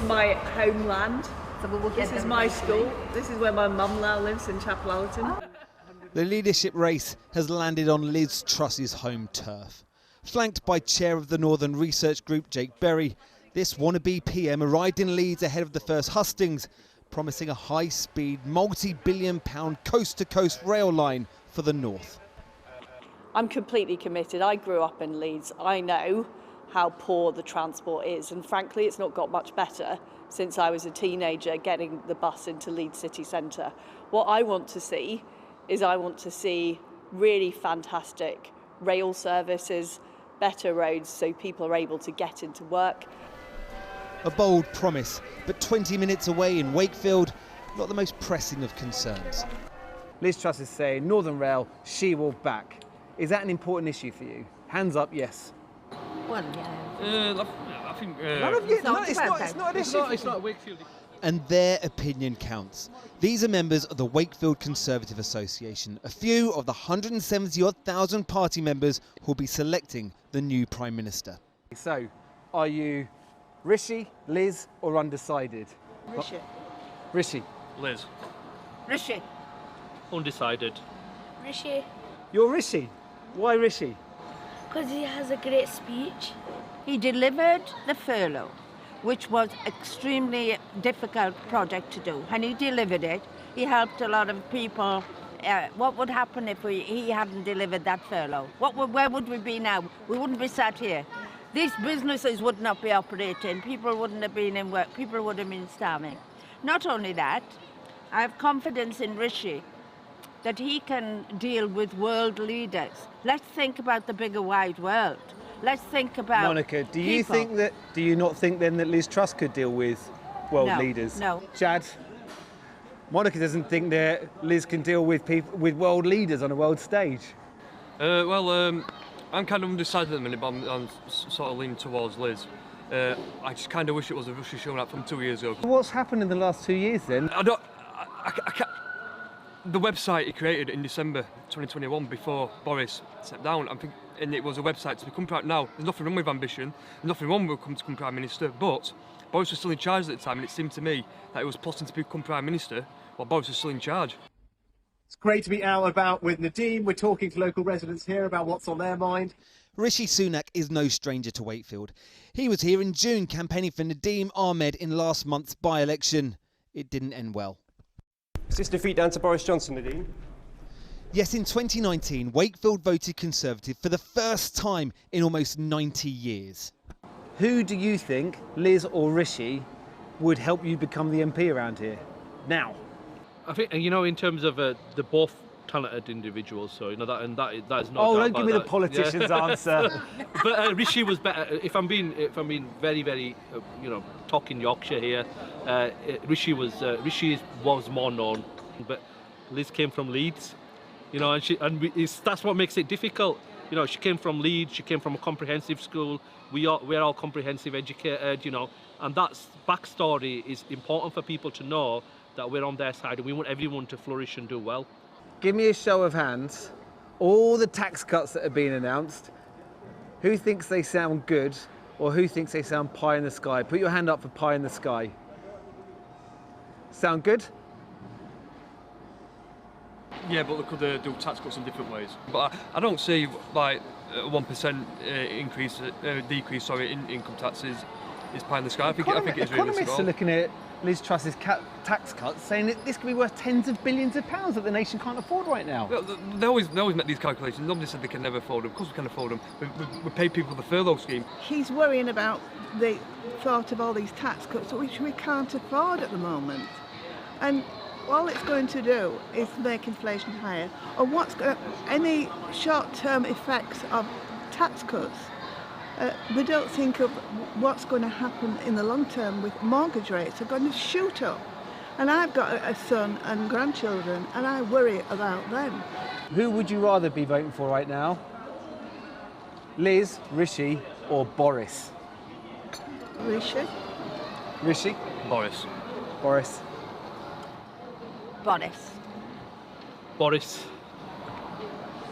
my homeland. This is my school. This is where my mum now lives, in Chapel Allerton. The leadership race has landed on Liz Truss's home turf. Flanked by chair of the Northern Research Group, Jake Berry, this wannabe PM arrived in Leeds ahead of the first hustings, promising a high-speed, multi-billion-pound coast-to-coast rail line for the north. I'm completely committed. I grew up in Leeds. I know how poor the transport is, and frankly it's not got much better since I was a teenager getting the bus into Leeds city centre. What I want to see is really fantastic rail services, better roads so people are able to get into work. A bold promise, but 20 minutes away in Wakefield, not the most pressing of concerns. Liz Truss is saying Northern Rail, she will back. Is that an important issue for you? Hands up, yes. Well, yeah. I think... it's not an issue. It's not Wakefield. And their opinion counts. These are members of the Wakefield Conservative Association, a few of the 170,000 party members who will be selecting the new Prime Minister. So, are you Rishi, Liz or undecided? Rishi. Rishi. Liz. Rishi. Undecided. Rishi. You're Rishi. Why Rishi? Because he has a great speech. He delivered the furlough, which was extremely difficult project to do. And he delivered it. He helped a lot of people. What would happen if he hadn't delivered that furlough? Where would we be now? We wouldn't be sat here. These businesses would not be operating. People wouldn't have been in work. People would have been starving. Not only that, I have confidence in Rishi that he can deal with world leaders. Let's think about the bigger wide world. Let's think about Monica, do you not think then that Liz Truss could deal with world leaders? No. Chad, Monica doesn't think that Liz can deal with world leaders on a world stage. I'm kind of undecided at the minute, but I'm sort of leaning towards Liz. I just kind of wish it was a Rishi Sunak from 2 years ago. What's happened in the last 2 years then? I can't. The website he created in December 2021 before Boris stepped down, and it was a website to become prime. Now, there's nothing wrong with ambition, there's nothing wrong with become Prime Minister, but Boris was still in charge at the time, and it seemed to me that it was plotting to become Prime Minister while Boris was still in charge. It's great to be out and about with Nadine. We're talking to local residents here about what's on their mind. Rishi Sunak is no stranger to Wakefield. He was here in June campaigning for Nadeem Ahmed in last month's by-election. It didn't end well. Is this defeat down to Boris Johnson, Nadine? Yes, in 2019, Wakefield voted Conservative for the first time in almost 90 years. Who do you think, Liz or Rishi, would help you become the MP around here now? I think, in terms of they're both talented individuals, so that is not. Oh, don't give me the politician's answer. But Rishi was better. If I'm being very, very, talking Yorkshire here, Rishi was more known, but Liz came from Leeds, that's what makes it difficult. She came from Leeds. She came from a comprehensive school. We're all comprehensive educated, and that's backstory is important for people to know that we're on their side and we want everyone to flourish and do well. Give me a show of hands. All the tax cuts that have been announced, who thinks they sound good or who thinks they sound pie in the sky? Put your hand up for pie in the sky. Sound good? Yeah, but they could do tax cuts in different ways. But I don't see like a 1% decrease in income taxes is pie in the sky. I think it is realistic. Economists are looking at Liz Truss's tax cuts, saying that this could be worth tens of billions of pounds that the nation can't afford right now. Well, they always make these calculations. Nobody said they can never afford them. Of course we can afford them. We pay people the furlough scheme. He's worrying about the thought of all these tax cuts, which we can't afford at the moment. And all it's going to do is make inflation higher. Or any short-term effects of tax cuts. We don't think of what's going to happen in the long term with mortgage rates are going to shoot up. And I've got a son and grandchildren and I worry about them. Who would you rather be voting for right now? Liz, Rishi or Boris? Rishi. Rishi? Boris. Boris. Boris. Boris.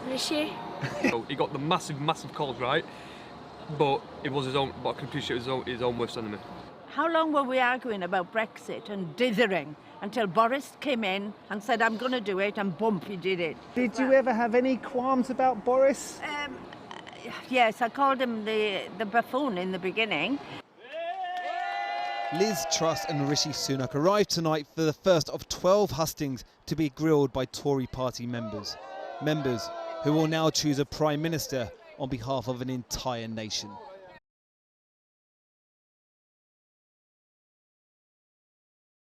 Rishi. He got the massive cause right, but it was his own. But I can appreciate his own worst enemy. How long were we arguing about Brexit and dithering until Boris came in and said, I'm going to do it, and bump, he did it. Did you ever have any qualms about Boris? Yes, I called him the buffoon in the beginning. Liz Truss and Rishi Sunak arrived tonight for the first of 12 hustings to be grilled by Tory party members. Members who will now choose a Prime Minister on behalf of an entire nation.